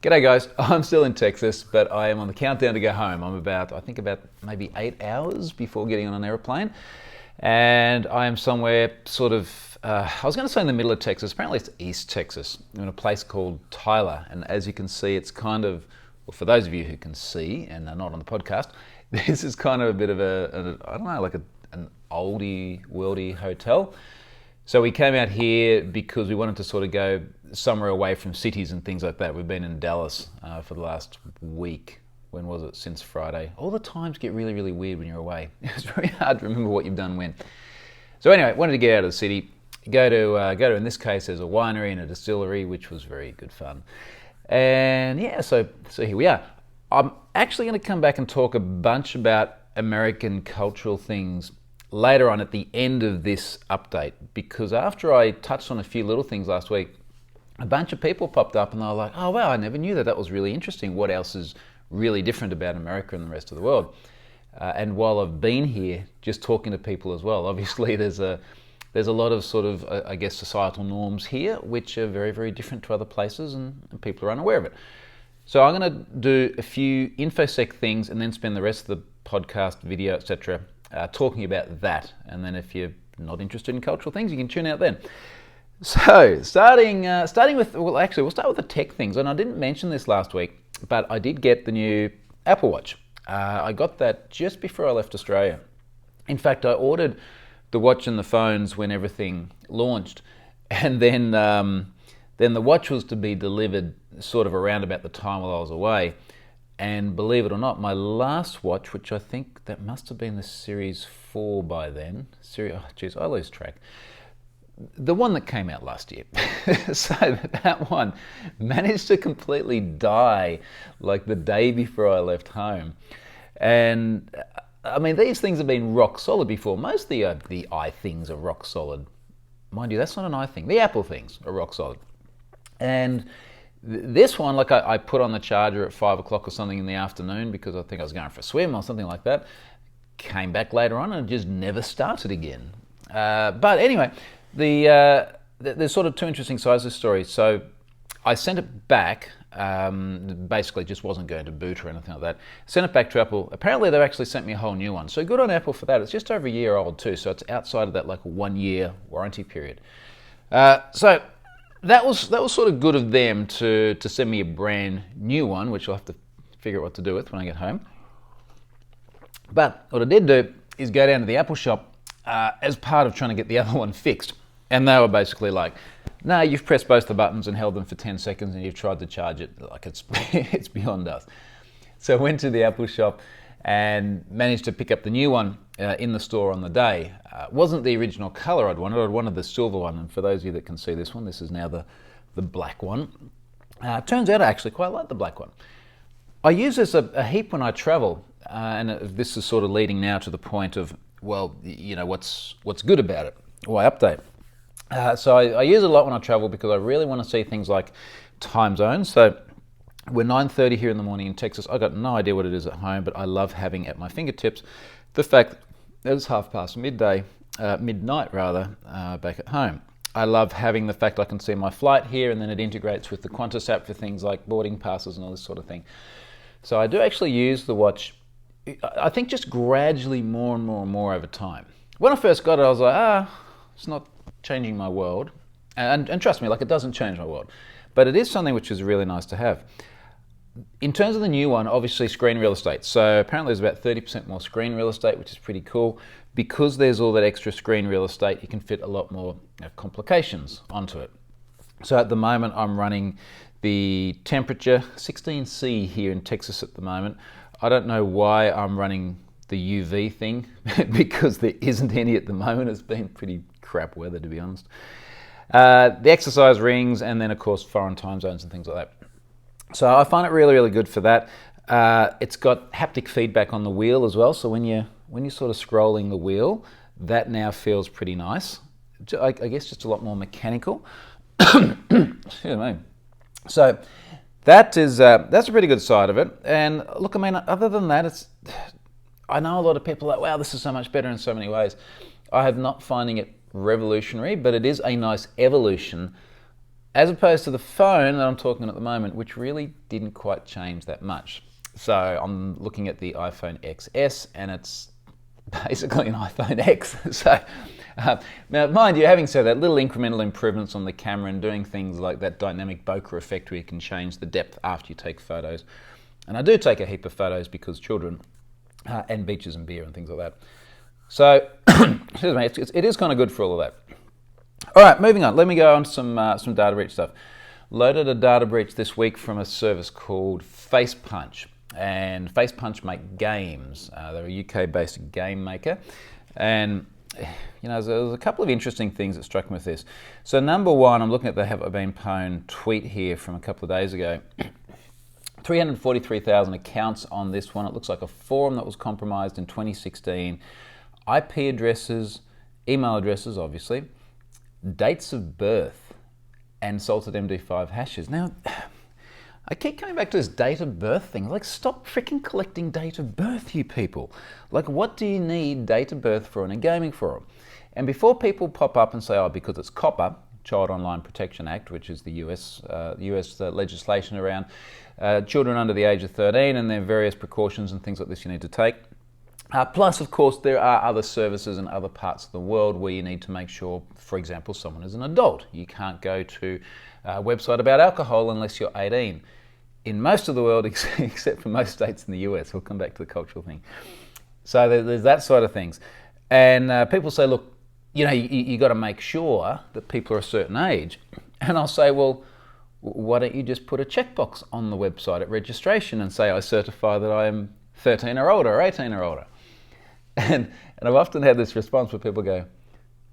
G'day guys, I'm still in Texas, but I am on the countdown to go home. I'm about maybe 8 hours before getting on an airplane. And I am somewhere I was going to say in the middle of Texas, apparently it's East Texas, in a place called Tyler. And as you can see, it's well, for those of you who can see and are not on the podcast, this is kind of a bit of an oldie, worldy hotel. So we came out here because we wanted to sort of go somewhere away from cities and things like that. We've been in Dallas for the last week. When was it? Since Friday. All the times get really, really weird when you're away. It's very hard to remember what you've done when. So anyway, wanted to get out of the city. Go to in this case, there's a winery and a distillery, which was very good fun. And yeah, so here we are. I'm actually going to come back and talk a bunch about American cultural things later on at the end of this update, because after I touched on a few little things last week, a bunch of people popped up and they were like, oh wow, I never knew that. That was really interesting. What else is really different about America and the rest of the world? And while I've been here, just talking to people as well, obviously there's a lot of societal norms here, which are very, very different to other places, and people are unaware of it. So I'm going to do a few InfoSec things and then spend the rest of the podcast, video, etc., talking about that. And then if you're not interested in cultural things, you can tune out then. So starting with, we'll start with the tech things. And I didn't mention this last week, but I did get the new Apple Watch. I got that just before I left Australia. In fact, I ordered the watch and the phones when everything launched, and then the watch was to be delivered sort of around about the time while I was away. And believe it or not, my last watch, which I think that must have been the Series 4 by then. I lose track. The one that came out last year. So that one managed to completely die like the day before I left home. And I mean, these things have been rock solid before. Most of the iThings are rock solid. Mind you, that's not an iThing. The Apple things are rock solid. And this one, I put on the charger at 5 o'clock or something in the afternoon because I think I was going for a swim or something like that. Came back later on and it just never started again. But anyway, there's sort of two interesting sides of the story. So I sent it back, basically just wasn't going to boot or anything like that. Sent it back to Apple. Apparently they've actually sent me a whole new one. So good on Apple for that. It's just over a year old too, so it's outside of that 1 year warranty period. So that was sort of good of them to send me a brand new one, which I'll have to figure out what to do with when I get home. But what I did do is go down to the Apple shop as part of trying to get the other one fixed. And they were basically like, no, you've pressed both the buttons and held them for 10 seconds and you've tried to charge it. It's beyond us. So I went to the Apple shop and managed to pick up the new one in the store on the day. Wasn't the original color I'd wanted the silver one. And for those of you that can see this one, this is now the black one. Turns out I actually quite like the black one. I use this a heap when I travel, and this is sort of leading now to the point of, well, what's good about it? Why update? So I use it a lot when I travel because I really want to see things like time zones. So we're 9:30 here in the morning in Texas. I've got no idea what it is at home, but I love having at my fingertips the fact that it's midnight back at home. I love having the fact I can see my flight here, and then it integrates with the Qantas app for things like boarding passes and all this sort of thing. So I do actually use the watch, I think, just gradually more and more and more over time. When I first got it, I was like, it's not changing my world. And trust me, it doesn't change my world. But it is something which is really nice to have. In terms of the new one, obviously screen real estate. So apparently there's about 30% more screen real estate, which is pretty cool. Because there's all that extra screen real estate, you can fit a lot more complications onto it. So at the moment, I'm running the temperature, 16C here in Texas at the moment. I don't know why I'm running the UV thing, because there isn't any at the moment. It's been pretty crap weather, to be honest. The exercise rings, and then of course foreign time zones and things like that. So I find it really, really good for that. It's got haptic feedback on the wheel as well. So when you're sort of scrolling the wheel, that now feels pretty nice. I guess just a lot more mechanical. Excuse me. So that's a pretty good side of it. And look, I mean, other than that, I know a lot of people are like, wow, this is so much better in so many ways. I have not finding it revolutionary, but it is a nice evolution as opposed to the phone that I'm talking at the moment, which really didn't quite change that much. So I'm looking at the iPhone XS, and it's basically an iPhone X. So now, mind you, having said that, little incremental improvements on the camera and doing things like that dynamic bokeh effect where you can change the depth after you take photos. And I do take a heap of photos because children and beaches and beer and things like that. So excuse me, it is kind of good for all of that. All right, moving on. Let me go on to some data breach stuff. Loaded a data breach this week from a service called FacePunch. And FacePunch make games. They're a UK-based game maker. And you know, there's a couple of interesting things that struck me with this. So number one, I'm looking at the Have I Been Pwned tweet here from a couple of days ago. 343,000 accounts on this one. It looks like a forum that was compromised in 2016. IP addresses, email addresses, obviously, dates of birth, and salted MD5 hashes. Now, I keep coming back to this date of birth thing. Like, stop freaking collecting date of birth, you people. Like, what do you need date of birth for in a gaming forum? And before people pop up and say, oh, because it's COPPA, Child Online Protection Act, which is the US legislation around children under the age of 13, and there are various precautions and things like this you need to take. Plus, of course, there are other services in other parts of the world where you need to make sure, for example, someone is an adult. You can't go to a website about alcohol unless you're 18. In most of the world, except for most states in the US. We'll come back to the cultural thing. So there's that sort of things. And people say, look, you know, you got to make sure that people are a certain age. And I'll say, well, why don't you just put a checkbox on the website at registration and say, I certify that I am 13 or older or 18 or older. And I've often had this response where people go,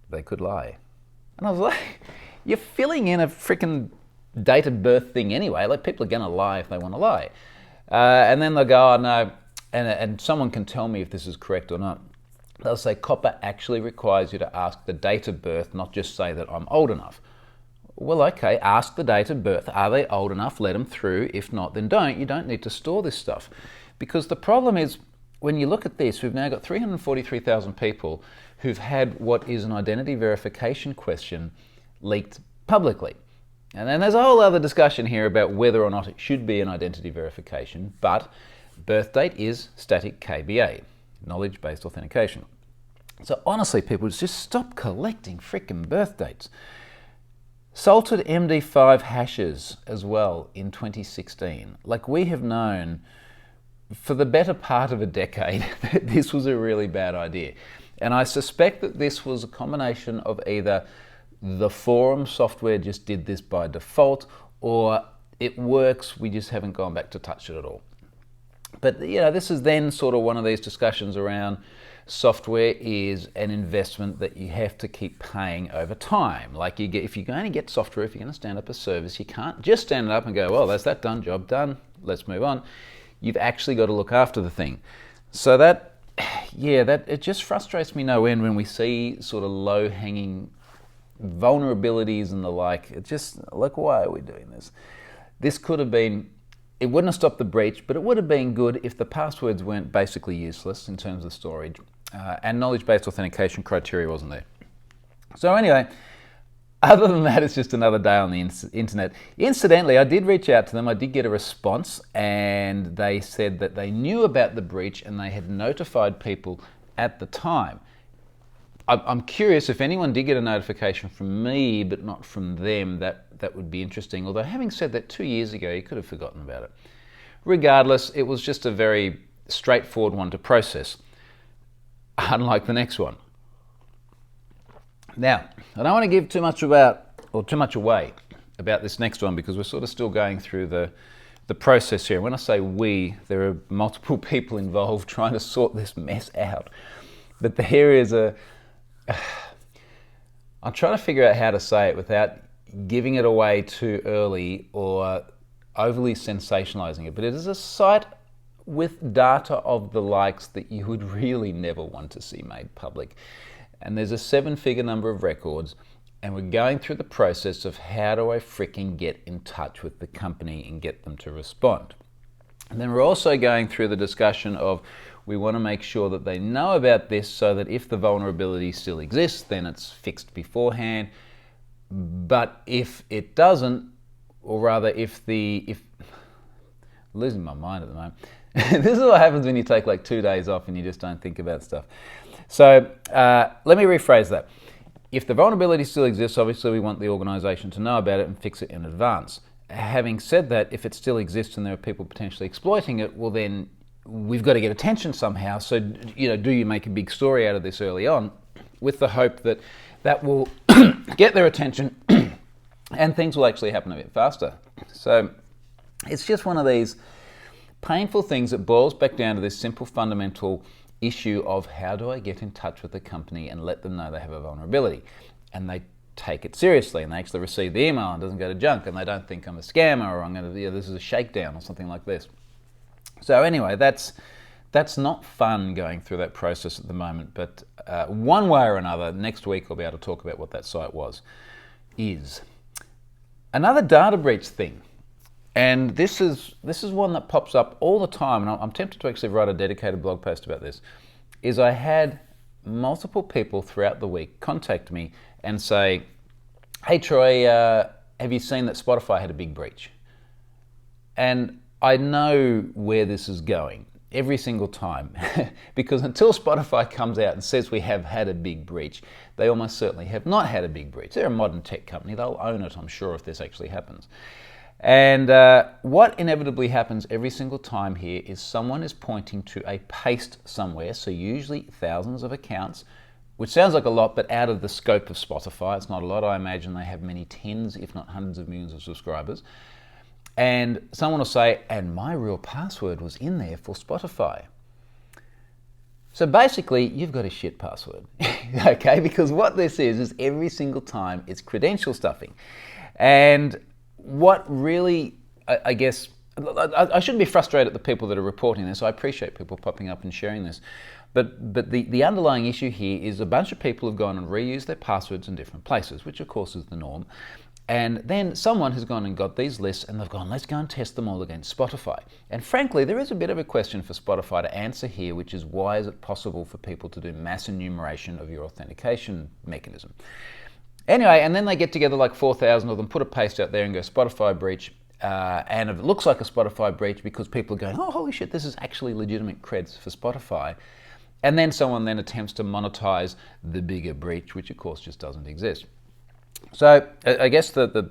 they could lie. And I was like, you're filling in a freaking date of birth thing anyway. Like, people are going to lie if they want to lie. And then they'll go, oh no, and someone can tell me if this is correct or not. They'll say, COPPA actually requires you to ask the date of birth, not just say that I'm old enough. Well, okay, ask the date of birth. Are they old enough? Let them through. If not, then don't. You don't need to store this stuff. Because the problem is, when you look at this, we've now got 343,000 people who've had what is an identity verification question leaked publicly. And then there's a whole other discussion here about whether or not it should be an identity verification, but birth date is static KBA, knowledge-based authentication. So honestly, people, just stop collecting frickin' birth dates. Salted MD5 hashes as well in 2016. Like, we have known for the better part of a decade that this was a really bad idea. And I suspect that this was a combination of either the forum software just did this by default, or it works, we just haven't gone back to touch it at all. But you know, this is then sort of one of these discussions around software is an investment that you have to keep paying over time. Like, if you're going to get software, if you're going to stand up a service, you can't just stand it up and go, well, that's that done, job done, let's move on. You've actually got to look after the thing. So that it just frustrates me no end when we see sort of low-hanging vulnerabilities and the like. It's just like, why are we doing this? This could have been, it wouldn't have stopped the breach, but it would have been good if the passwords weren't basically useless in terms of storage, and knowledge-based authentication criteria wasn't there. So anyway, other than that, it's just another day on the internet. Incidentally, I did reach out to them. I did get a response, and they said that they knew about the breach and they had notified people at the time. I'm curious if anyone did get a notification from me but not from them. That would be interesting. Although, having said that, 2 years ago, you could have forgotten about it. Regardless, it was just a very straightforward one to process, unlike the next one. Now, I don't want to give too much away about this next one, because we're sort of still going through the process here. When I say we, there are multiple people involved trying to sort this mess out. But there is I'm trying to figure out how to say it without giving it away too early or overly sensationalizing it. But it is a site with data of the likes that you would really never want to see made public. And there's a 7-figure number of records, and we're going through the process of how do I freaking get in touch with the company and get them to respond. And then we're also going through the discussion of we want to make sure that they know about this so that if the vulnerability still exists, then it's fixed beforehand. But if it doesn't, or rather if losing my mind at the moment. This is what happens when you take like 2 days off and you just don't think about stuff. So let me rephrase that. If the vulnerability still exists, obviously we want the organization to know about it and fix it in advance. Having said that, if it still exists and there are people potentially exploiting it, well then we've got to get attention somehow. So, do you make a big story out of this early on with the hope that that will get their attention and things will actually happen a bit faster. So it's just one of these painful things that boils back down to this simple fundamental issue of how do I get in touch with the company and let them know they have a vulnerability, and they take it seriously and they actually receive the email and it doesn't go to junk and they don't think I'm a scammer or I'm going to, this is a shakedown or something like this. So anyway, that's not fun going through that process at the moment, but one way or another, next week I'll be able to talk about what that site is. Another data breach thing, and this is one that pops up all the time, and I'm tempted to actually write a dedicated blog post about this, is I had multiple people throughout the week contact me and say, hey Troy, have you seen that Spotify had a big breach? And I know where this is going every single time, because until Spotify comes out and says we have had a big breach, they almost certainly have not had a big breach. They're a modern tech company, they'll own it, I'm sure, if this actually happens. And what inevitably happens every single time here is someone is pointing to a paste somewhere, so usually thousands of accounts, which sounds like a lot, but out of the scope of Spotify, it's not a lot. I imagine they have many tens, if not hundreds of millions of subscribers. And someone will say, and my real password was in there for Spotify. So basically, you've got a shit password, okay? Because what this is every single time it's credential stuffing. And what really, I guess, I shouldn't be frustrated at the people that are reporting this. I appreciate people popping up and sharing this. But the underlying issue here is a bunch of people have gone and reused their passwords in different places, which of course is the norm. And then someone has gone and got these lists and they've gone, let's go and test them all against Spotify. And frankly, there is a bit of a question for Spotify to answer here, which is why is it possible for people to do mass enumeration of your authentication mechanism? Anyway, and then they get together like 4,000 of them, put a paste out there and go Spotify breach. And it looks like a Spotify breach because people are going, oh, holy shit, this is actually legitimate creds for Spotify. And then someone then attempts to monetize the bigger breach, which of course just doesn't exist. So I guess the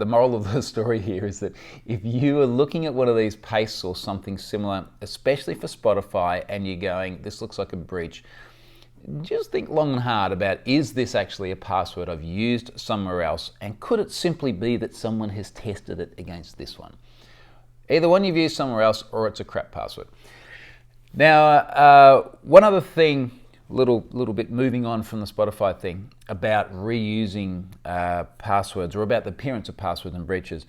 moral of the story here is that if you are looking at one of these pastes or something similar, especially for Spotify, and you're going, this looks like a breach, just think long and hard about, is this actually a password I've used somewhere else, and could it simply be that someone has tested it against this one? Either one you've used somewhere else or it's a crap password. Now, one other thing, little bit moving on from the Spotify thing, about reusing passwords, or about the appearance of passwords and breaches.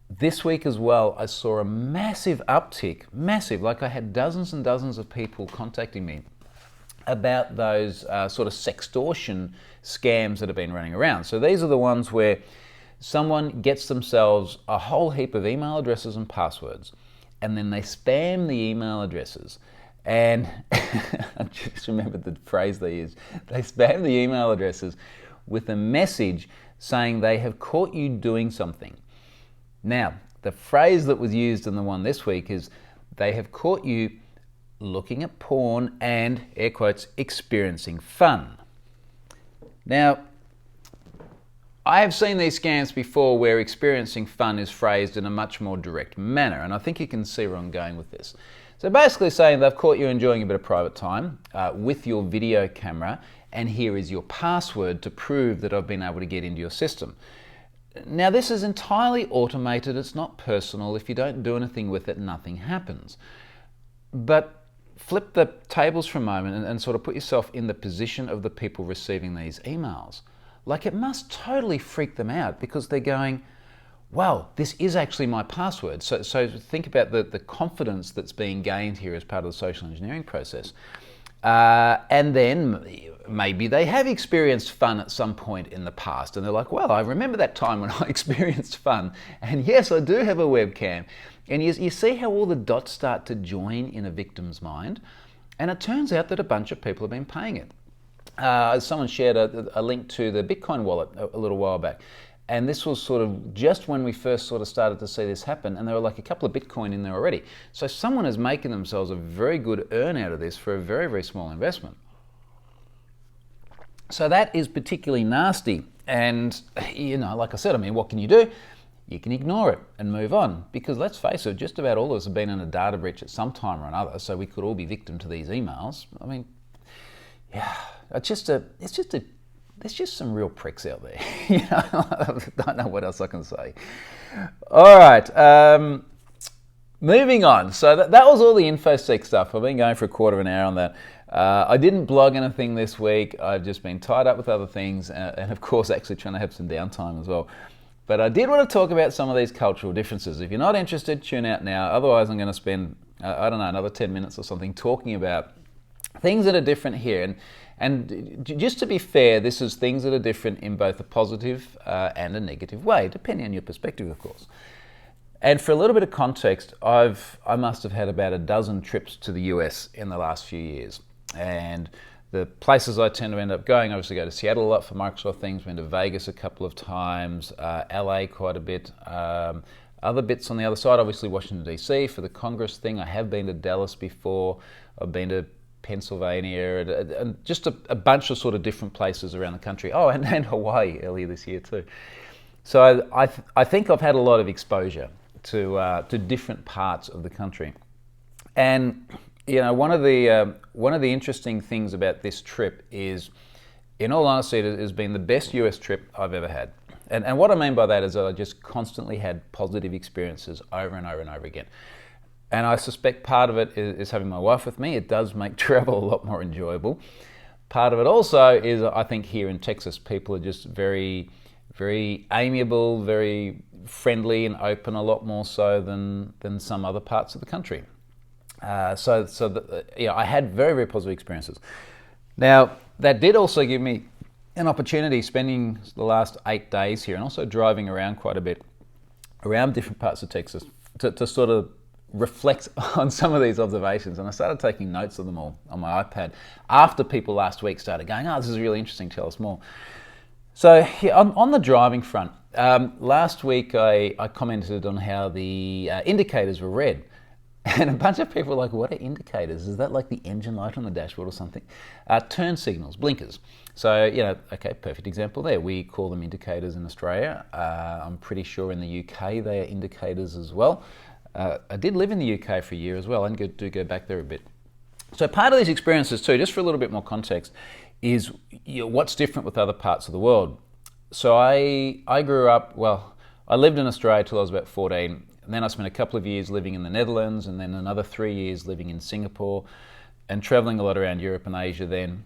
This week as well, I saw a massive uptick, like I had dozens and dozens of people contacting me about those sort of sextortion scams that have been running around. So these are the ones where someone gets themselves a whole heap of email addresses and passwords, and then they spam the email addresses. And I just remembered the phrase they use. They spam the email addresses with a message saying they have caught you doing something. Now, the phrase that was used in the one this week is, they have caught you looking at porn and, air quotes, experiencing fun. Now, I have seen these scams before where experiencing fun is phrased in a much more direct manner, and I think you can see where I'm going with this. So basically saying they've caught you enjoying a bit of private time with your video camera, and here is your password to prove that I've been able to get into your system. Now this is entirely automated, it's not personal. If you don't do anything with it, nothing happens. But flip the tables for a moment and sort of put yourself in the position of the people receiving these emails. Like, it must totally freak them out, because they're going, wow, this is actually my password. So think about the confidence that's being gained here as part of the social engineering process. And then maybe they have experienced fun at some point in the past, and they're like, well, I remember that time when I experienced fun, and yes, I do have a webcam. And you see how all the dots start to join in a victim's mind, and it turns out that a bunch of people have been paying it. someone shared a link to the Bitcoin wallet a little while back. And this was sort of just when we first sort of started to see this happen, and there were like a couple of Bitcoin in there already. So someone is making themselves a very good earn out of this for a very, very small investment. So that is particularly nasty. And, you know, like I said, I mean, what can you do? You can ignore it and move on, because let's face it, just about all of us have been in a data breach at some time or another, so we could all be victim to these emails. I mean, yeah, there's just some real pricks out there. You know, I don't know what else I can say. All right, moving on. So that was all the InfoSec stuff. I've been going for a quarter of an hour on that. I didn't blog anything this week. I've just been tied up with other things, and of course actually trying to have some downtime as well. But I did want to talk about some of these cultural differences. If you're not interested, tune out now. Otherwise, I'm going to spend, I don't know, another 10 minutes or something talking about things that are different here. And just to be fair, this is things that are different in both a positive and a negative way, depending on your perspective, of course. And for a little bit of context, I must have had about a dozen trips to the US in the last few years. And the places I tend to end up going, obviously go to Seattle a lot for Microsoft things, been to Vegas a couple of times, LA quite a bit, other bits on the other side, obviously Washington DC for the Congress thing. I have been to Dallas before, I've been to Pennsylvania, and just a bunch of sort of different places around the country. Oh, and Hawaii earlier this year too. So I think I've had a lot of exposure to different parts of the country. And you know, one of the interesting things about this trip is, in all honesty, it has been the best US trip I've ever had. And what I mean by that is that I just constantly had positive experiences over and over and over again. And I suspect part of it is having my wife with me. It does make travel a lot more enjoyable. Part of it also is, I think here in Texas, people are just very, very amiable, very friendly and open, a lot more so than some other parts of the country. Yeah, I had very, very positive experiences. Now, that did also give me an opportunity spending the last 8 days here and also driving around quite a bit around different parts of Texas to sort of reflect on some of these observations. And I started taking notes of them all on my iPad after people last week started going, oh, this is really interesting, tell us more. So yeah, on the driving front, last week I commented on how the indicators were red. And a bunch of people were like, what are indicators? Is that like the engine light on the dashboard or something? Turn signals, blinkers. So, you know, okay, perfect example there. We call them indicators in Australia. I'm pretty sure in the UK they are indicators as well. I did live in the UK for a year as well and do go back there a bit. So part of these experiences too, just for a little bit more context, is what's different with other parts of the world. So I grew up, well, I lived in Australia till I was about 14. And then I spent a couple of years living in the Netherlands, and then another 3 years living in Singapore, and traveling a lot around Europe and Asia then.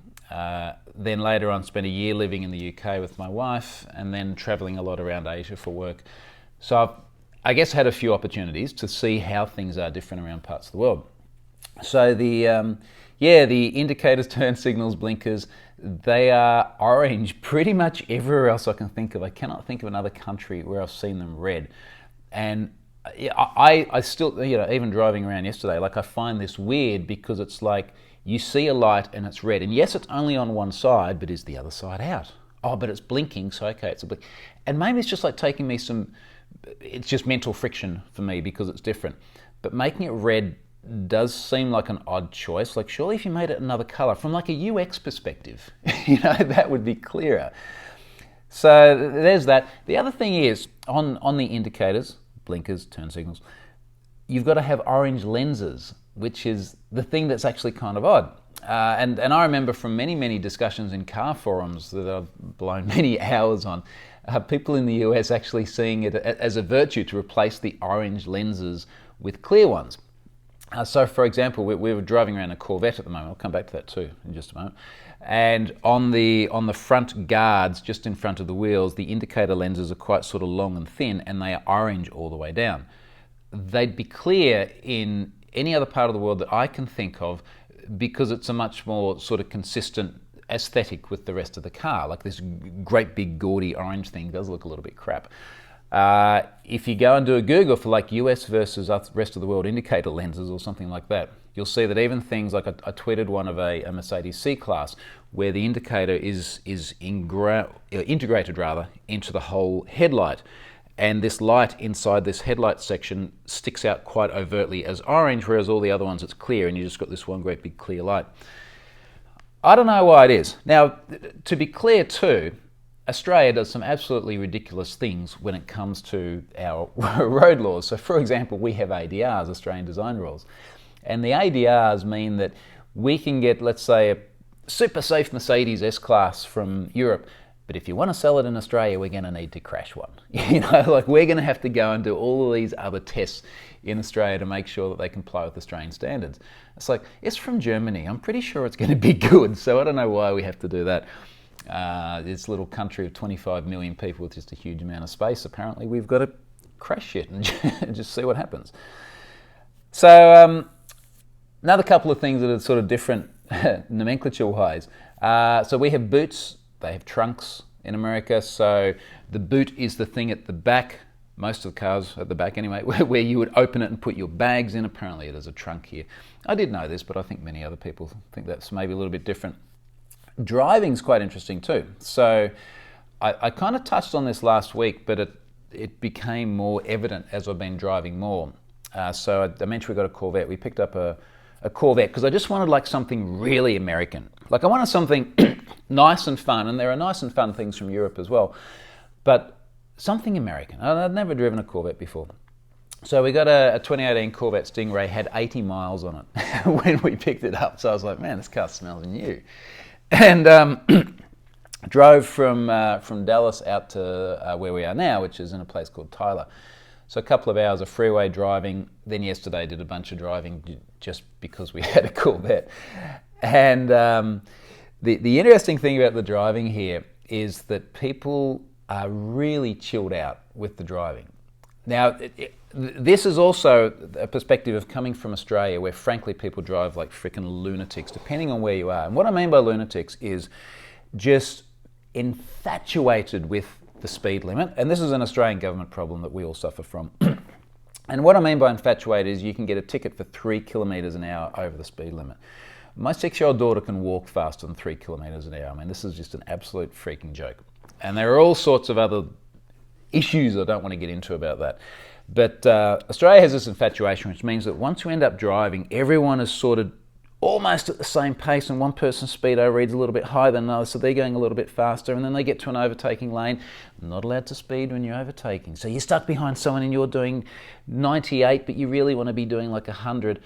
Then later on spent a year living in the UK with my wife, and then traveling a lot around Asia for work. So I've, I guess, had a few opportunities to see how things are different around parts of the world. So the indicators, turn signals, blinkers, they are orange pretty much everywhere else I can think of. I cannot think of another country where I've seen them red. And I still, you know, even driving around yesterday, like I find this weird because it's like you see a light and it's red. And yes, it's only on one side, but is the other side out? Oh, but it's blinking, so okay, it's a blink. And maybe it's just like taking me it's just mental friction for me because it's different. But making it red does seem like an odd choice. Like surely if you made it another color, from like a UX perspective, you know, that would be clearer. So there's that. The other thing is, on the indicators, blinkers, turn signals, you've got to have orange lenses, which is the thing that's actually kind of odd. And I remember from many discussions in car forums that I've blown many hours on, people in the US actually seeing it as a virtue to replace the orange lenses with clear ones. So for example, we were driving around a Corvette at the moment. I'll come back to that too in just a moment. And on the front guards, just in front of the wheels, the indicator lenses are quite sort of long and thin, and they are orange all the way down. They'd be clear in any other part of the world that I can think of because it's a much more sort of consistent aesthetic with the rest of the car. Like this great big gaudy orange thing does look a little bit crap. If you go and do a Google for like US versus rest of the world indicator lenses or something like that, you'll see that even things like I tweeted one of a Mercedes C-Class where the indicator is integrated rather into the whole headlight. And this light inside this headlight section sticks out quite overtly as orange, whereas all the other ones it's clear, and you just got this one great big clear light. I don't know why it is. Now, to be clear too, Australia does some absolutely ridiculous things when it comes to our road laws. So for example, we have ADRs, Australian Design Rules. And the ADRs mean that we can get, let's say, a super safe Mercedes S-Class from Europe, but if you want to sell it in Australia, we're going to need to crash one. Like we're going to have to go and do all of these other tests in Australia to make sure that they comply with Australian standards. It's like, it's from Germany. I'm pretty sure it's going to be good, so I don't know why we have to do that. This little country of 25 million people with just a huge amount of space, apparently we've got to crash shit and just see what happens. So another couple of things that are sort of different nomenclature-wise. So we have boots, they have trunks in America. So the boot is the thing at the back, most of the cars at the back anyway, where you would open it and put your bags in. Apparently it is a trunk here. I did know this, but I think many other people think that's maybe a little bit different. Driving's quite interesting too. So I kind of touched on this last week, but it became more evident as I've been driving more. So I mentioned we got a Corvette. We picked up a Corvette because I just wanted like something really American. Like I wanted something nice and fun, and there are nice and fun things from Europe as well, but something American. I'd never driven a Corvette before. So we got a 2018 Corvette Stingray, had 80 miles on it when we picked it up. So I was like, man, this car smells new. And drove from Dallas out to where we are now, which is in a place called Tyler. So a couple of hours of freeway driving. Then yesterday did a bunch of driving just because we had a Corvette. And the interesting thing about the driving here is that people are really chilled out with the driving. Now, this is also a perspective of coming from Australia, where frankly people drive like freaking lunatics, depending on where you are. And what I mean by lunatics is just infatuated with the speed limit. And this is an Australian government problem that we all suffer from. And what I mean by infatuated is you can get a ticket for 3 kilometres an hour over the speed limit. My 6-year-old daughter can walk faster than 3 kilometres an hour. I mean, this is just an absolute freaking joke. And there are all sorts of other issues I don't want to get into about that. But Australia has this infatuation, which means that once you end up driving, everyone is sort of almost at the same pace, and one person's speedo reads a little bit higher than another, so they're going a little bit faster, and then they get to an overtaking lane. Not allowed to speed when you're overtaking. So you're stuck behind someone and you're doing 98, but you really want to be doing like 100,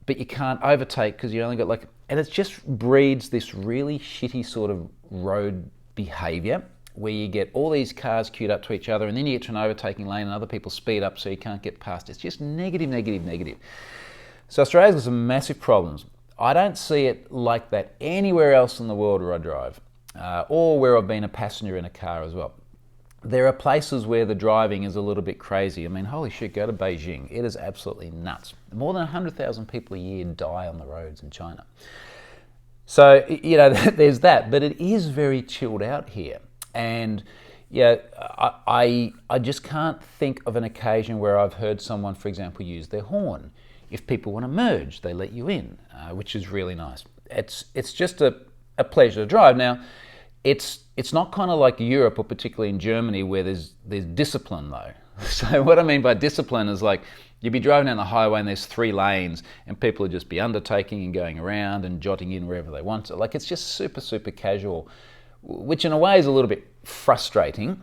but you can't overtake because you only got like... And it just breeds this really shitty sort of road behaviour, where you get all these cars queued up to each other, and then you get to an overtaking lane and other people speed up so you can't get past. It's just negative, negative, negative. So Australia's got some massive problems. I don't see it like that anywhere else in the world where I drive, or where I've been a passenger in a car as well. There are places where the driving is a little bit crazy. I mean, holy shit, go to Beijing. It is absolutely nuts. More than 100,000 people a year die on the roads in China. So, you know, there's that, but it is very chilled out here. And yeah, I just can't think of an occasion where I've heard someone, for example, use their horn. If people want to merge, they let you in, which is really nice. It's just a pleasure to drive. Now, it's not kind of like Europe, or particularly in Germany, where there's discipline though. So what I mean by discipline is like you'd be driving down the highway and there's 3 lanes, and people would just be undertaking and going around and jotting in wherever they want to. Like it's just super, super casual, which in a way is a little bit frustrating,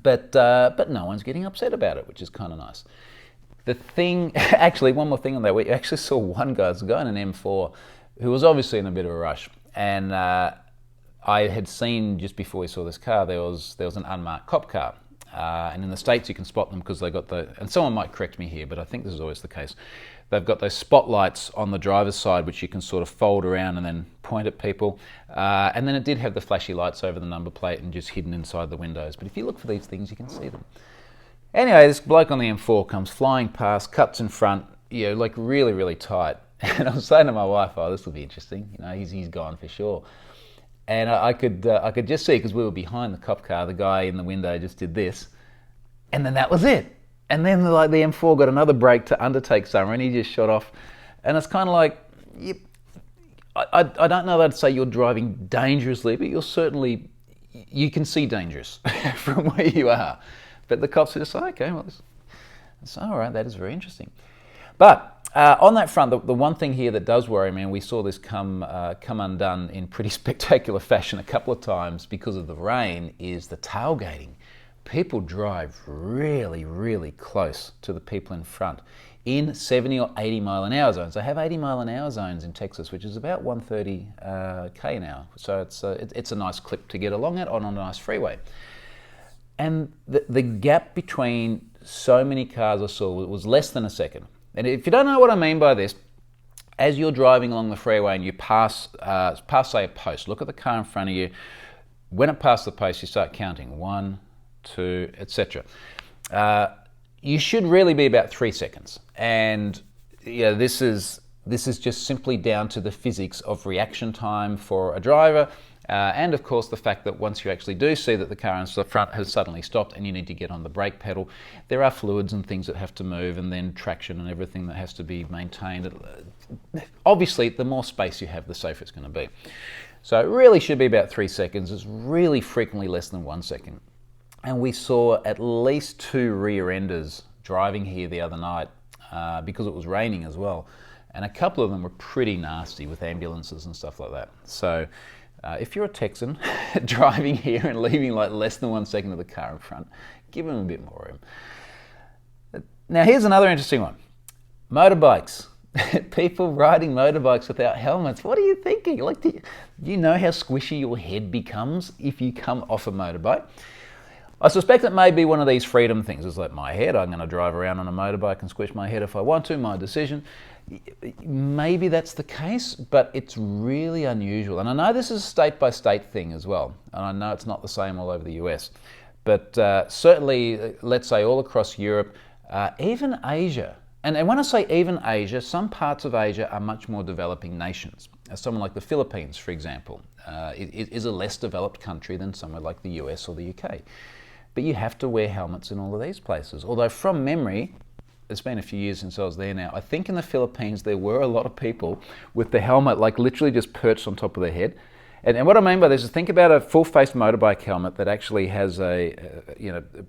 but no one's getting upset about it, which is kind of nice. The thing, actually, one more thing on that, we actually saw one guy, a guy in an M4, who was obviously in a bit of a rush, and I had seen just before we saw this car, there was an unmarked cop car, and in the States you can spot them because they got and someone might correct me here, but I think this is always the case. They've got those spotlights on the driver's side, which you can sort of fold around and then point at people. And then it did have the flashy lights over the number plate and just hidden inside the windows. But if you look for these things, you can see them. Anyway, this bloke on the M4 comes flying past, cuts in front, you know, like really, really tight. And I was saying to my wife, oh, this will be interesting. You know, he's gone for sure. And I could just see, because we were behind the cop car, the guy in the window just did this. And then that was it. And then like the M4 got another break to undertake somewhere, and he just shot off. And it's kind of like, I don't know that I'd say you're driving dangerously, but you can see dangerous from where you are. But the cops are just like, okay, well, that's all right, that is very interesting. But on that front, the one thing here that does worry me, and we saw this come undone in pretty spectacular fashion a couple of times because of the rain, is the tailgating. People drive really, really close to the people in front in 70 or 80 mile an hour zones. They have 80 mile an hour zones in Texas, which is about 130 k an hour. So it's a nice clip to get along at on a nice freeway. And the gap between so many cars I saw was less than a second. And if you don't know what I mean by this, as you're driving along the freeway and you pass say a post, look at the car in front of you. When it passes the post, you start counting 1, 2, etc. You should really be about 3 seconds, and this is just simply down to the physics of reaction time for a driver, and of course the fact that once you actually do see that the car in the front has suddenly stopped and you need to get on the brake pedal, there are fluids and things that have to move, and then traction and everything that has to be maintained. Obviously, the more space you have, the safer it's going to be. So it really should be about 3 seconds. It's really frequently less than 1 second. And we saw at least 2 rear-enders driving here the other night because it was raining as well. And a couple of them were pretty nasty with ambulances and stuff like that. So if you're a Texan driving here and leaving like less than 1 second of the car in front, give them a bit more room. Now here's another interesting one. Motorbikes. People riding motorbikes without helmets. What are you thinking? Like, do you know how squishy your head becomes if you come off a motorbike? I suspect it may be one of these freedom things. It's like my head, I'm going to drive around on a motorbike and squish my head if I want to, my decision. Maybe that's the case, but it's really unusual. And I know this is a state-by-state thing as well, and I know it's not the same all over the US. But certainly, let's say all across Europe, even Asia. And when I say even Asia, some parts of Asia are much more developing nations. Someone like the Philippines, for example, is a less developed country than somewhere like the US or the UK. But you have to wear helmets in all of these places. Although from memory, it's been a few years since I was there now, I think in the Philippines there were a lot of people with the helmet like literally just perched on top of their head. And what I mean by this is think about a full-face motorbike helmet that actually has a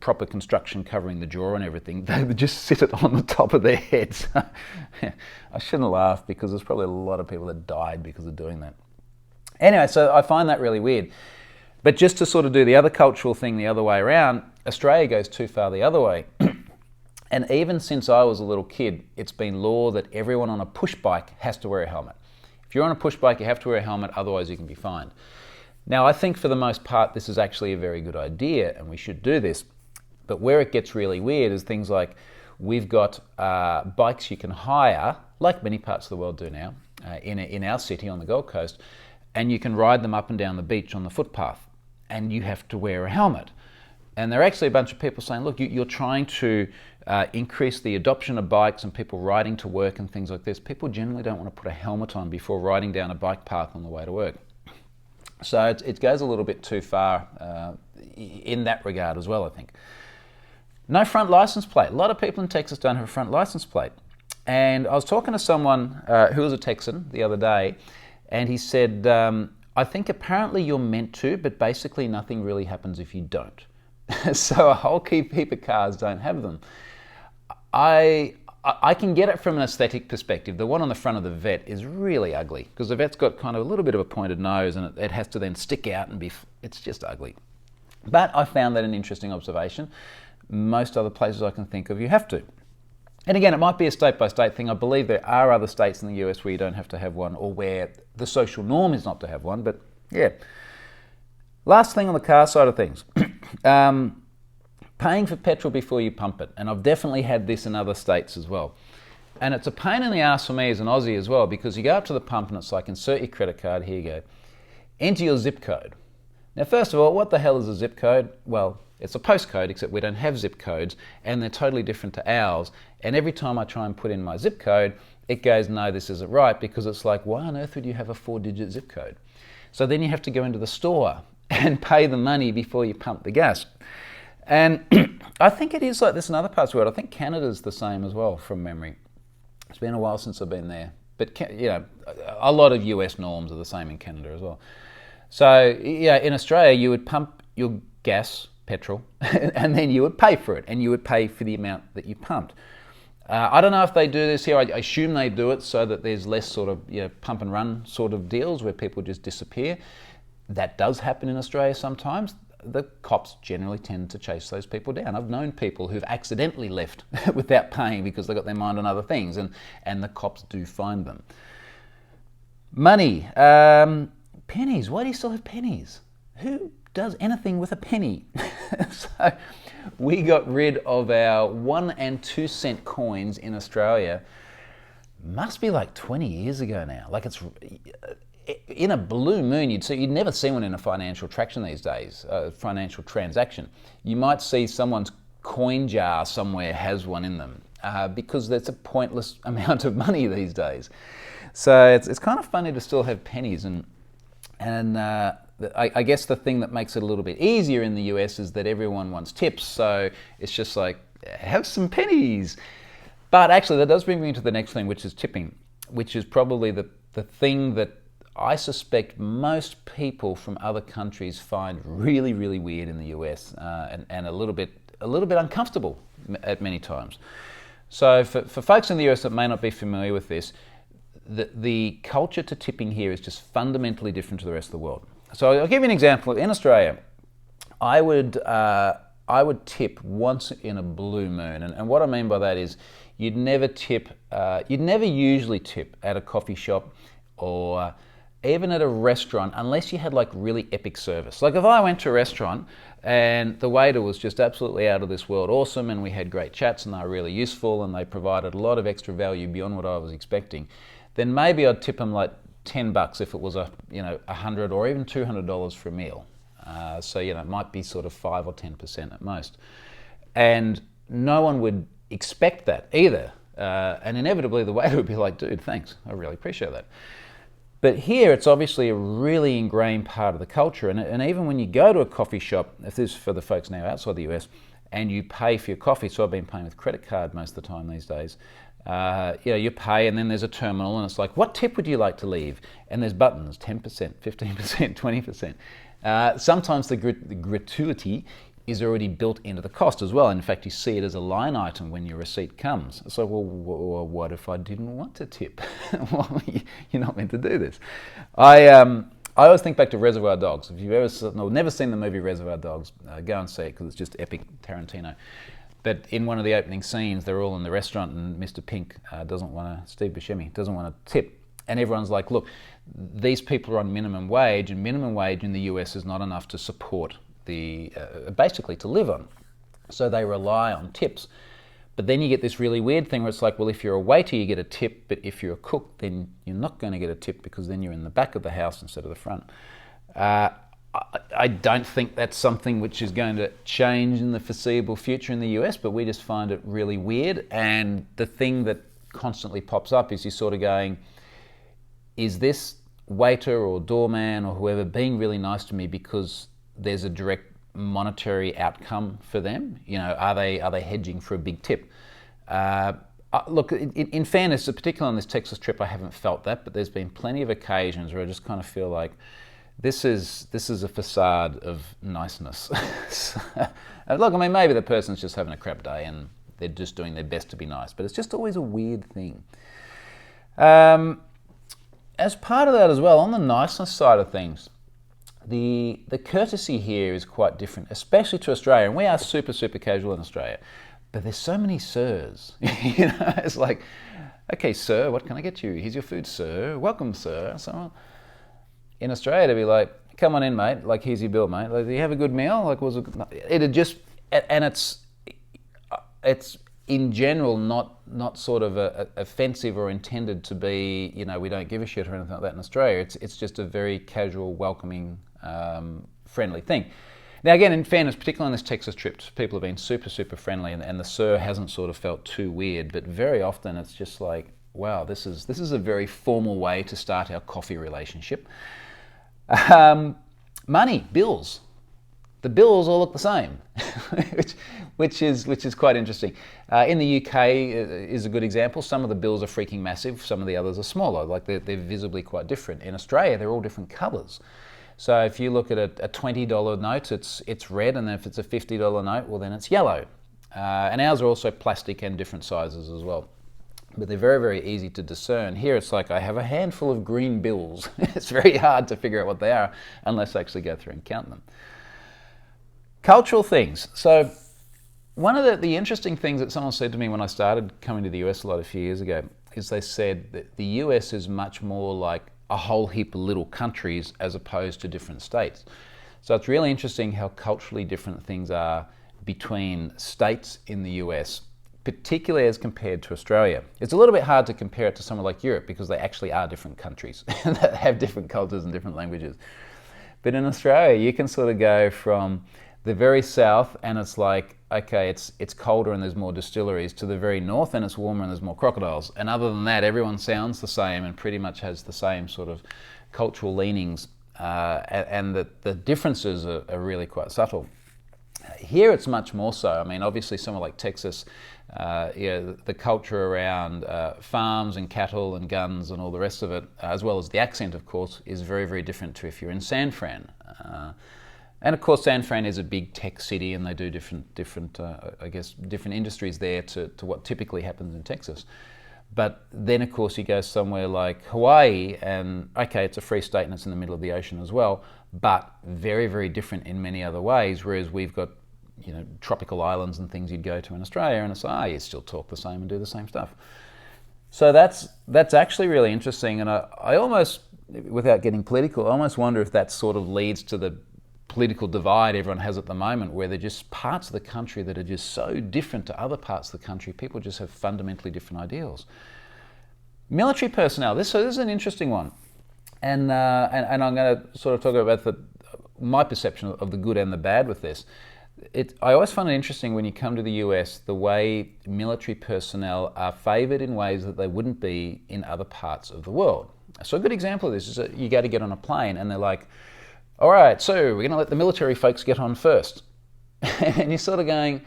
proper construction covering the jaw and everything. They would just sit it on the top of their heads. I shouldn't laugh because there's probably a lot of people that died because of doing that. Anyway, so I find that really weird. But just to sort of do the other cultural thing the other way around, Australia goes too far the other way. And even since I was a little kid, it's been law that everyone on a push bike has to wear a helmet. If you're on a push bike, you have to wear a helmet, otherwise you can be fined. Now, I think for the most part, this is actually a very good idea and we should do this. But where it gets really weird is things like we've got bikes you can hire, like many parts of the world do now, in our city on the Gold Coast, and you can ride them up and down the beach on the footpath, and you have to wear a helmet. And there are actually a bunch of people saying, look, you're trying to increase the adoption of bikes and people riding to work and things like this. People generally don't want to put a helmet on before riding down a bike path on the way to work. So it goes a little bit too far in that regard as well, I think. No front license plate. A lot of people in Texas don't have a front license plate. And I was talking to someone who was a Texan the other day, and he said, I think apparently you're meant to, but basically nothing really happens if you don't. So a whole heap of cars don't have them. I can get it from an aesthetic perspective. The one on the front of the Vet is really ugly because the Vet's got kind of a little bit of a pointed nose and it has to then stick out and it's just ugly. But I found that an interesting observation. Most other places I can think of, you have to. And again, it might be a state-by-state thing. I believe there are other states in the US where you don't have to have one or where the social norm is not to have one, but yeah. Last thing on the car side of things. Paying for petrol before you pump it. And I've definitely had this in other states as well. And it's a pain in the ass for me as an Aussie as well, because you go up to the pump and it's like, insert your credit card, here you go. Enter your zip code. Now, first of all, what the hell is a zip code? Well, it's a postcode, except we don't have zip codes, and they're totally different to ours. And every time I try and put in my zip code, it goes, no, this isn't right, because it's like, why on earth would you have a 4-digit zip code? So then you have to go into the store and pay the money before you pump the gas. And I think it is like this in other parts of the world. I think Canada's the same as well, from memory. It's been a while since I've been there. But a lot of US norms are the same in Canada as well. So yeah, in Australia you would pump your gas, petrol, and then you would pay for it, and you would pay for the amount that you pumped. I don't know if they do this here. I assume they do it so that there's less sort of pump and run sort of deals where people just disappear. That does happen in Australia sometimes. The cops generally tend to chase those people down. I've known people who've accidentally left without paying because they got their mind on other things, and the cops do find them. Money. Pennies. Why do you still have pennies? Who does anything with a penny? So we got rid of our 1 and 2 cent coins in Australia. Must be like 20 years ago now. Like, it's in a blue moon, you'd never see one in a financial transaction these days. Financial transaction. You might see someone's coin jar somewhere has one in them because that's a pointless amount of money these days. So it's kind of funny to still have pennies, and I guess the thing that makes it a little bit easier in the US is that everyone wants tips, so it's just like, have some pennies. But actually that does bring me to the next thing, which is tipping, which is probably the thing that I suspect most people from other countries find really, really weird in the US, and a little bit uncomfortable at many times. So for folks in the US that may not be familiar with this, the culture to tipping here is just fundamentally different to the rest of the world. So I'll give you an example. In Australia, I would tip once in a blue moon, and what I mean by that is you'd never usually tip at a coffee shop or even at a restaurant unless you had like really epic service. Like if I went to a restaurant and the waiter was just absolutely out of this world awesome, and we had great chats and they were really useful and they provided a lot of extra value beyond what I was expecting, then maybe I'd tip them like $10 if it was $100 or even $200 for a meal. So it might be sort of 5 or 10% at most, and no one would expect that either. And inevitably the waiter would be like, "Dude, thanks, I really appreciate that." But here it's obviously a really ingrained part of the culture, and even when you go to a coffee shop, if this is for the folks now outside the US, and you pay for your coffee, so I've been paying with credit card most of the time these days, you pay and then there's a terminal and it's like, what tip would you like to leave? And there's buttons, 10%, 15%, 20%. Sometimes the gratuity is already built into the cost as well. In fact, you see it as a line item when your receipt comes. So, well, what if I didn't want to tip? Well, you're not meant to do this. I always think back to Reservoir Dogs. If you've never seen the movie Reservoir Dogs, go and see it because it's just epic, Tarantino. But in one of the opening scenes, they're all in the restaurant and Mr. Pink Steve Buscemi doesn't want to tip. And everyone's like, look, these people are on minimum wage, and minimum wage in the US is not enough to support basically to live on. So they rely on tips. But then you get this really weird thing where it's like, well, if you're a waiter, you get a tip, but if you're a cook, then you're not going to get a tip because then you're in the back of the house instead of the front. I don't think that's something which is going to change in the foreseeable future in the US, but we just find it really weird. And the thing that constantly pops up is you're sort of going, is this waiter or doorman or whoever being really nice to me because there's a direct monetary outcome for them? Are they hedging for a big tip? Look, in fairness, particularly on this Texas trip, I haven't felt that, but there's been plenty of occasions where I just kind of feel like this is a facade of niceness. Look, I mean, maybe the person's just having a crap day and they're just doing their best to be nice, but it's just always a weird thing. As part of that as well, on the niceness side of things, the courtesy here is quite different, especially to Australia, and we are super, super casual in Australia, but there's so many sirs. It's like, okay, sir, what can I get you? Here's your food, sir. Welcome, sir. So in Australia, to be like, come on in, mate. Like, here's your bill, mate. Like, do you have a good meal? Like, it'd just, and it's in general not sort of offensive or intended to be, we don't give a shit or anything like that in Australia. It's just a very casual, welcoming, friendly thing. Now, again, in fairness, particularly on this Texas trip, people have been super, super friendly, and the sir hasn't sort of felt too weird. But very often, it's just like, wow, this is a very formal way to start our coffee relationship. Money, bills. the bills all look the same, which is quite interesting. In the UK is a good example. Some of the bills are freaking massive, some of the others are smaller, like they're visibly quite different. In Australia, they're all different colours. So if you look at a $20 note, it's red, and if it's a $50 note, well then it's yellow. And ours are also plastic and different sizes as well. But they're very, very easy to discern. Here it's like I have a handful of green bills. It's very hard to figure out what they are unless I actually go through and count them. Cultural things. So one of the interesting things that someone said to me when I started coming to the US a few years ago is they said that the US is much more like a whole heap of little countries as opposed to different states. So it's really interesting how culturally different things are between states in the US, particularly as compared to Australia. It's a little bit hard to compare it to somewhere like Europe because they actually are different countries that have different cultures and different languages. But in Australia, you can sort of go from the very south and it's like, okay, it's colder and there's more distilleries, to the very north and it's warmer and there's more crocodiles. And other than that, everyone sounds the same and pretty much has the same sort of cultural leanings, and the differences are really quite subtle. Here it's much more so. I mean, obviously somewhere like Texas, the culture around farms and cattle and guns and all the rest of it, as well as the accent, of course, is very, very different to if you're in San Fran. And of course, San Fran is a big tech city, and they do different industries there to what typically happens in Texas. But then, of course, you go somewhere like Hawaii, and okay, it's a free state and it's in the middle of the ocean as well, but very, very different in many other ways. Whereas we've got, tropical islands and things you'd go to in Australia, and it's you still talk the same and do the same stuff. So that's actually really interesting, and I almost, without getting political, I almost wonder if that sort of leads to the political divide everyone has at the moment, where they're just parts of the country that are just so different to other parts of the country. People just have fundamentally different ideals. Military personnel. This is an interesting one, and I'm going to sort of talk about my perception of the good and the bad with this. I always find it interesting when you come to the US, the way military personnel are favoured in ways that they wouldn't be in other parts of the world. So a good example of this is that you go to get on a plane and they're like, all right, so we're going to let the military folks get on first. And you're sort of going,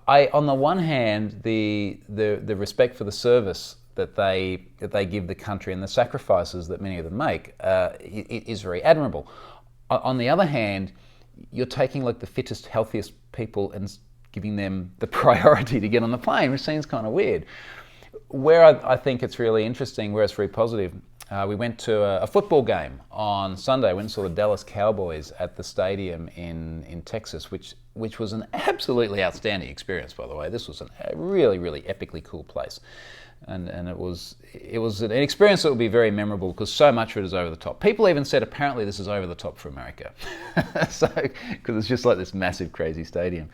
on the one hand, the respect for the service that they give the country and the sacrifices that many of them make is very admirable. On the other hand, you're taking like the fittest, healthiest people and giving them the priority to get on the plane, which seems kind of weird. Where I think it's really interesting, where it's very positive, we went to a football game on Sunday. We went and saw the Dallas Cowboys at the stadium in Texas, which was an absolutely outstanding experience, by the way. This was a really, really epically cool place. And it was an experience that will be very memorable because so much of it is over the top. People even said apparently this is over the top for America. Because it's just like this massive, crazy stadium.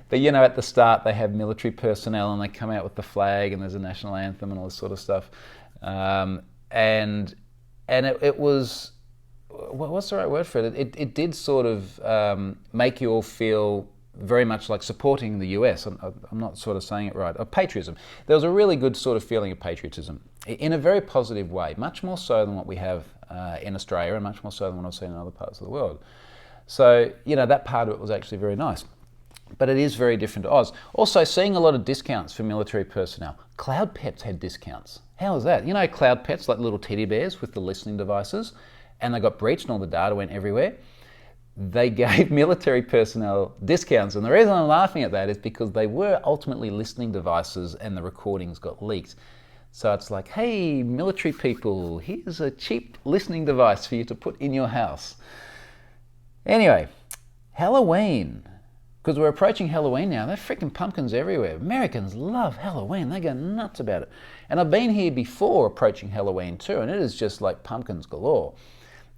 But at the start they have military personnel and they come out with the flag and there's a national anthem and all this sort of stuff. And it was, what's the right word for it? It did sort of make you all feel very much like supporting the US. I'm not sort of saying it right. Of patriotism. There was a really good sort of feeling of patriotism in a very positive way, much more so than what we have in Australia and much more so than what I've seen in other parts of the world. So, that part of it was actually very nice. But it is very different to Oz. Also, seeing a lot of discounts for military personnel. Cloud Pets had discounts. How is that? Cloud Pets, like little teddy bears with the listening devices, and they got breached and all the data went everywhere. They gave military personnel discounts, and the reason I'm laughing at that is because they were ultimately listening devices and the recordings got leaked. So it's like, hey, military people, here's a cheap listening device for you to put in your house. Anyway, Halloween. Because we're approaching Halloween now. There are freaking pumpkins everywhere. Americans love Halloween. They go nuts about it. And I've been here before approaching Halloween too, and it is just like pumpkins galore.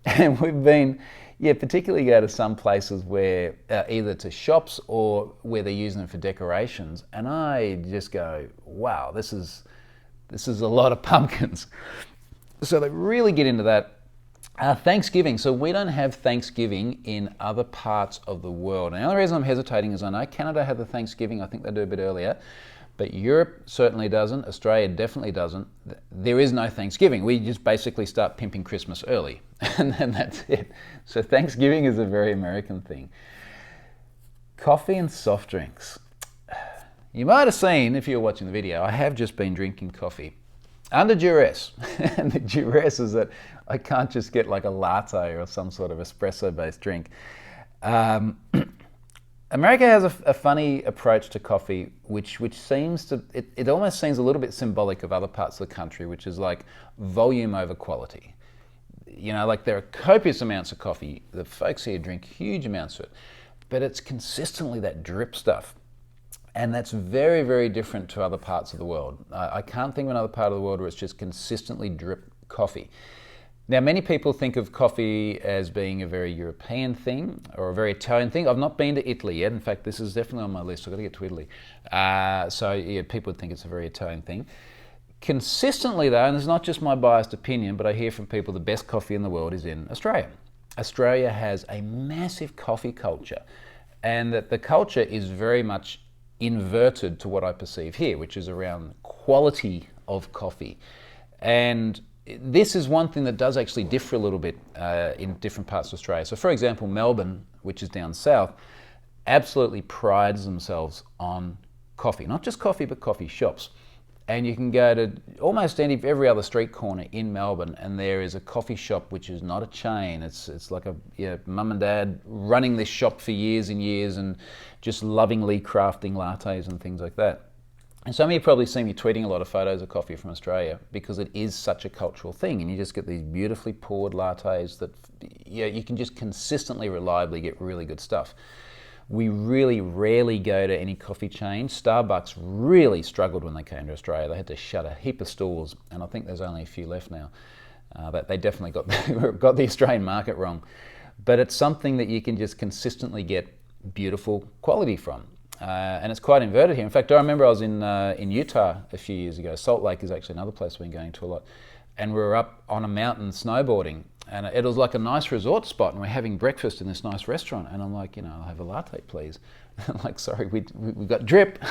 And we've been, particularly go to some places where either to shops or where they're using them for decorations. And I just go, wow, this is a lot of pumpkins. So they really get into that. Thanksgiving. So we don't have Thanksgiving in other parts of the world. And the only reason I'm hesitating is I know Canada had the Thanksgiving. I think they do a bit earlier. But Europe certainly doesn't. Australia definitely doesn't. There is no Thanksgiving. We just basically start pimping Christmas early, and then that's it. So Thanksgiving is a very American thing. Coffee and soft drinks. You might have seen, if you're watching the video, I have just been drinking coffee under duress. And the duress is that I can't just get like a latte or some sort of espresso-based drink. America has a funny approach to coffee, which seems to, it almost seems a little bit symbolic of other parts of the country, which is like volume over quality. You know, like there are copious amounts of coffee. The folks here drink huge amounts of it, but it's consistently that drip stuff. And that's very, very different to other parts of the world. I can't think of another part of the world where it's just consistently drip coffee. Now, many people think of coffee as being a very European thing or a very Italian thing. I've not been to Italy yet. In fact, this is definitely on my list. I've got to get to Italy. So yeah, people would think it's a very Italian thing. Consistently though, and it's not just my biased opinion, but I hear from people the best coffee in the world is in Australia. Australia has a massive coffee culture, and that the culture is very much inverted to what I perceive here, which is around quality of coffee. And this is one thing that does actually differ a little bit in different parts of Australia. So for example, Melbourne, which is down south, absolutely prides themselves on coffee. Not just coffee, but coffee shops. And you can go to almost every other street corner in Melbourne, and there is a coffee shop which is not a chain. It's like a mum and dad running this shop for years and years and just lovingly crafting lattes and things like that. And some of you probably see me tweeting a lot of photos of coffee from Australia because it is such a cultural thing, and you just get these beautifully poured lattes that you can just consistently, reliably get really good stuff. We really rarely go to any coffee chain. Starbucks really struggled when they came to Australia. They had to shut a heap of stores, and I think there's only a few left now. But they definitely got the Australian market wrong. But it's something that you can just consistently get beautiful quality from. And it's quite inverted here. In fact, I remember I was in Utah a few years ago. Salt Lake is actually another place we've been going to a lot. And we were up on a mountain snowboarding, and it was like a nice resort spot, and we're having breakfast in this nice restaurant. And I'm like, I'll have a latte, please. I'm like, sorry, we got drip.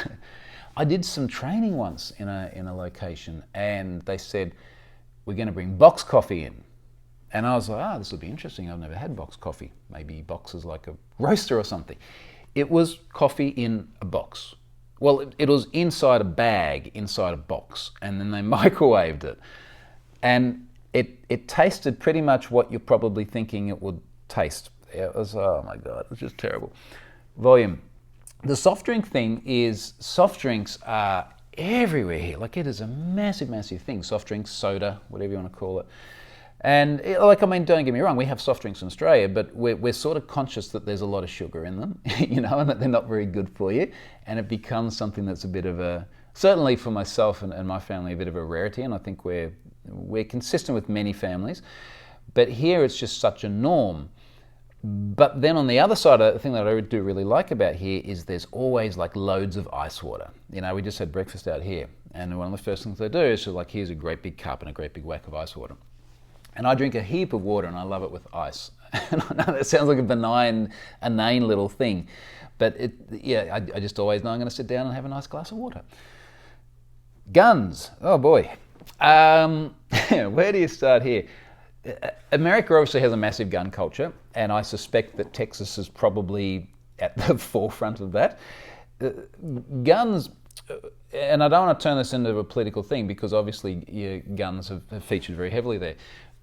I did some training once in a location, and they said, we're going to bring box coffee in. And I was like, this will be interesting. I've never had box coffee. Maybe box is like a roaster or something. It was coffee in a box. Well, it was inside a bag, inside a box, and then they microwaved it. And it tasted pretty much what you're probably thinking it would taste. It was, oh my God, it was just terrible. Volume. The soft drink thing is, soft drinks are everywhere here. Like, it is a massive, massive thing. Soft drinks, soda, whatever you want to call it. And don't get me wrong, we have soft drinks in Australia, but we're sort of conscious that there's a lot of sugar in them, and that they're not very good for you. And it becomes something that's a bit of a, certainly for myself and my family, a bit of a rarity. And I think we're consistent with many families. But here it's just such a norm. But then on the other side, the thing that I do really like about here is there's always like loads of ice water. We just had breakfast out here, and one of the first things they do is like, here's a great big cup and a great big whack of ice water. And I drink a heap of water, and I love it with ice. And I know that sounds like a benign, inane little thing, but I just always know I'm going to sit down and have a nice glass of water. Guns, oh boy. Where do you start here? America obviously has a massive gun culture, and I suspect that Texas is probably at the forefront of that. Guns, and I don't want to turn this into a political thing because obviously guns have featured very heavily there.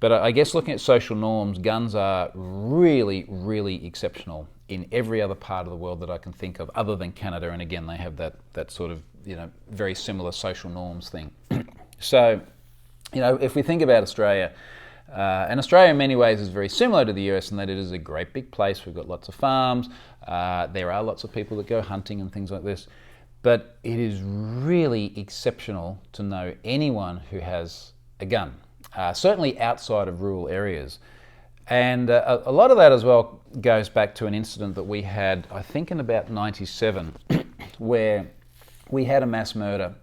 But I guess looking at social norms, guns are really, really exceptional in every other part of the world that I can think of, other than Canada. And again, they have that sort of, very similar social norms thing. So, if we think about Australia, and Australia in many ways is very similar to the US in that it is a great big place. We've got lots of farms. There are lots of people that go hunting and things like this. But it is really exceptional to know anyone who has a gun. Certainly outside of rural areas. And a lot of that as well goes back to an incident that we had, I think in about 97, where we had a mass murder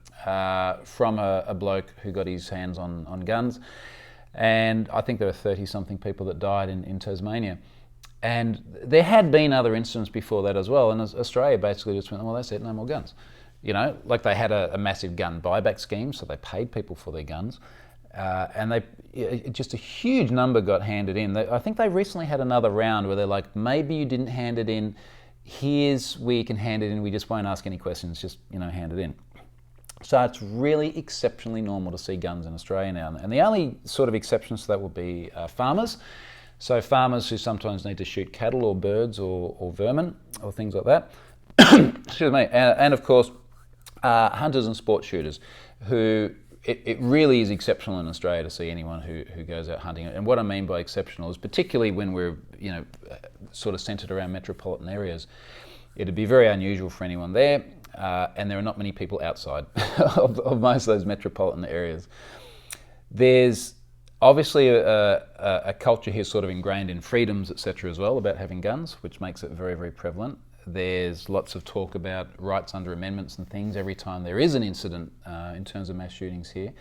from a bloke who got his hands on guns. And I think there were 30-something people that died in Tasmania. And there had been other incidents before that as well, and Australia basically just went, well, that's it, no more guns. You know, like they had a massive gun buyback scheme, so they paid people for their guns. And just a huge number got handed in. I think they recently had another round where they're like, maybe you didn't hand it in, here's where you can hand it in, we just won't ask any questions, just, you know, hand it in. So it's really exceptionally normal to see guns in Australia now. And the only sort of exceptions to that will be farmers. So farmers who sometimes need to shoot cattle or birds or vermin or things like that. Excuse me. And of course, hunters and sport shooters who... It really is exceptional in Australia to see anyone who goes out hunting. And what I mean by exceptional is particularly when we're, you know, sort of centred around metropolitan areas, it'd be very unusual for anyone there, and there are not many people outside of most of those metropolitan areas. There's obviously a culture here sort of ingrained in freedoms, etc. as well, about having guns, which makes it very, very prevalent. There's lots of talk about rights under amendments and things every time there is an incident in terms of mass shootings here.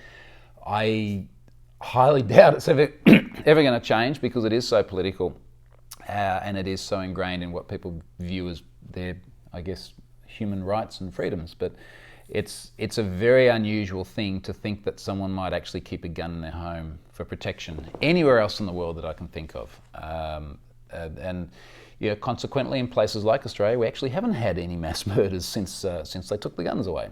I highly doubt it's ever going to change because it is so political and it is so ingrained in what people view as their, I guess, human rights and freedoms. But it's a very unusual thing to think that someone might actually keep a gun in their home for protection anywhere else in the world that I can think of. And yeah, consequently, in places like Australia, we actually haven't had any mass murders since they took the guns away.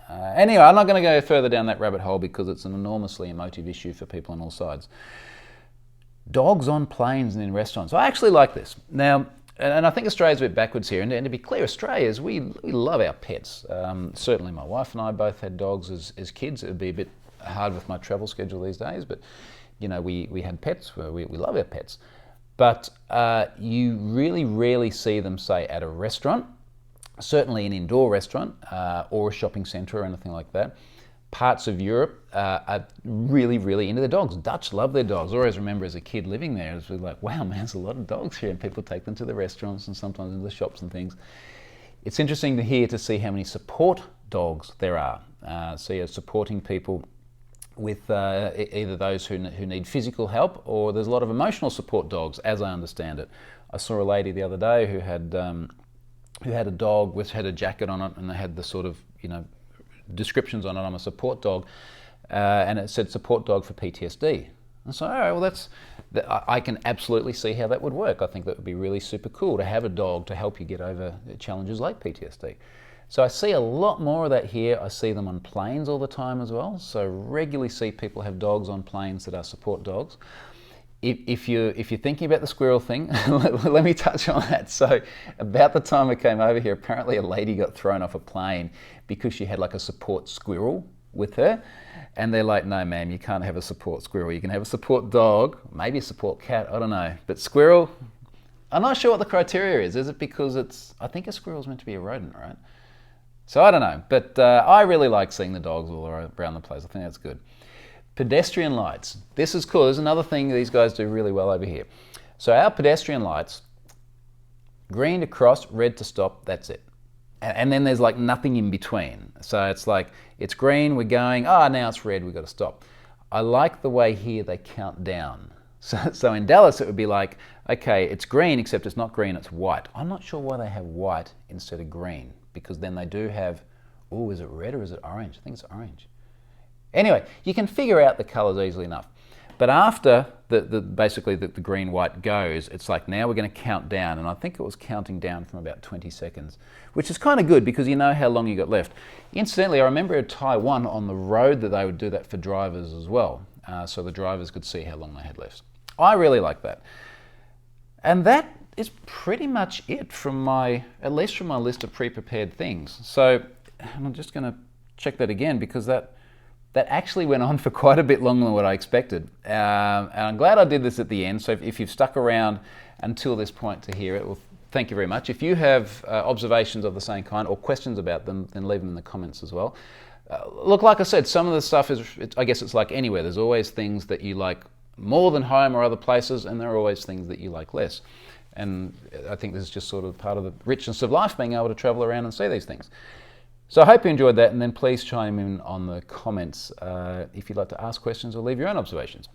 Anyway, I'm not going to go further down that rabbit hole because it's an enormously emotive issue for people on all sides. Dogs on planes and in restaurants. I actually like this. Now, and I think Australia's a bit backwards here. And to be clear, Australians, we love our pets. Certainly my wife and I both had dogs as kids. It would be a bit hard with my travel schedule these days, but you know, we had pets. We love our pets. But you really rarely see them, say, at a restaurant, certainly an indoor restaurant or a shopping centre or anything like that. Parts of Europe are really, really into their dogs. Dutch love their dogs. I always remember as a kid living there, it was like, wow, man, there's a lot of dogs here, and people take them to the restaurants and sometimes into the shops and things. It's interesting to see how many support dogs there are. So you're supporting people with either those who need physical help, or there's a lot of emotional support dogs, as I understand it. I saw a lady the other day who had a dog which had a jacket on it, and they had the sort of, you know, descriptions on it. I'm a support dog, and it said support dog for PTSD. And so, all right, well, I can absolutely see how that would work. I think that would be really super cool to have a dog to help you get over challenges like PTSD. So I see a lot more of that here. I see them on planes all the time as well. So regularly see people have dogs on planes that are support dogs. If you're thinking about the squirrel thing, let me touch on that. So about the time I came over here, apparently a lady got thrown off a plane because she had like a support squirrel with her. And they're like, no, ma'am, you can't have a support squirrel. You can have a support dog, maybe a support cat, I don't know. But squirrel, I'm not sure what the criteria is. Is it because I think a squirrel's meant to be a rodent, right? So I don't know, but I really like seeing the dogs all around the place. I think that's good. Pedestrian lights. This is cool. There's another thing these guys do really well over here. So our pedestrian lights, green to cross, red to stop, that's it. And then there's like nothing in between. So it's like, it's green, we're going, now it's red, we've got to stop. I like the way here they count down. So in Dallas, it would be like, okay, it's green, except it's not green, it's white. I'm not sure why they have white instead of green, because then they do have, is it red or is it orange? I think it's orange. Anyway, you can figure out the colours easily enough. But after basically the green, white goes, it's like now we're going to count down. And I think it was counting down from about 20 seconds, which is kind of good because you know how long you got left. Incidentally, I remember in Taiwan on the road that they would do that for drivers as well. So the drivers could see how long they had left. I really like that. And that is pretty much it at least from my list of pre-prepared things. So I'm just going to check that again because that actually went on for quite a bit longer than what I expected. And I'm glad I did this at the end. So if you've stuck around until this point to hear it, well, thank you very much. If you have observations of the same kind or questions about them, then leave them in the comments as well. Look, like I said, some of the stuff I guess it's like anywhere. There's always things that you like more than home or other places, and there are always things that you like less. And I think this is just sort of part of the richness of life, being able to travel around and see these things. So I hope you enjoyed that, and then please chime in on the comments if you'd like to ask questions or leave your own observations.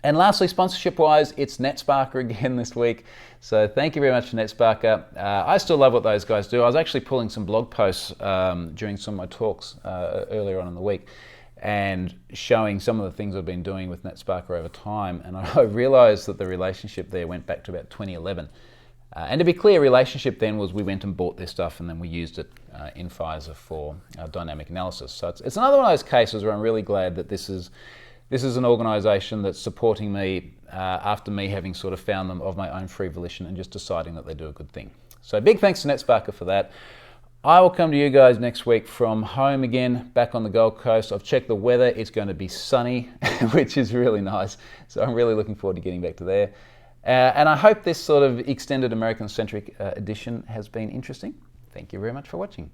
And lastly, sponsorship-wise, it's NetSparker again this week. So thank you very much to NetSparker. I still love what those guys do. I was actually pulling some blog posts during some of my talks earlier on in the week and showing some of the things I've been doing with NetSparker over time. And I realized that the relationship there went back to about 2011. And to be clear, relationship then was we went and bought this stuff and then we used it in Pfizer for dynamic analysis. So it's another one of those cases where I'm really glad that this is an organisation that's supporting me after me having sort of found them of my own free volition and just deciding that they do a good thing. So big thanks to NetSparker for that. I will come to you guys next week from home again, back on the Gold Coast. I've checked the weather. It's going to be sunny, which is really nice. So I'm really looking forward to getting back to there. And I hope this sort of extended American-centric edition has been interesting. Thank you very much for watching.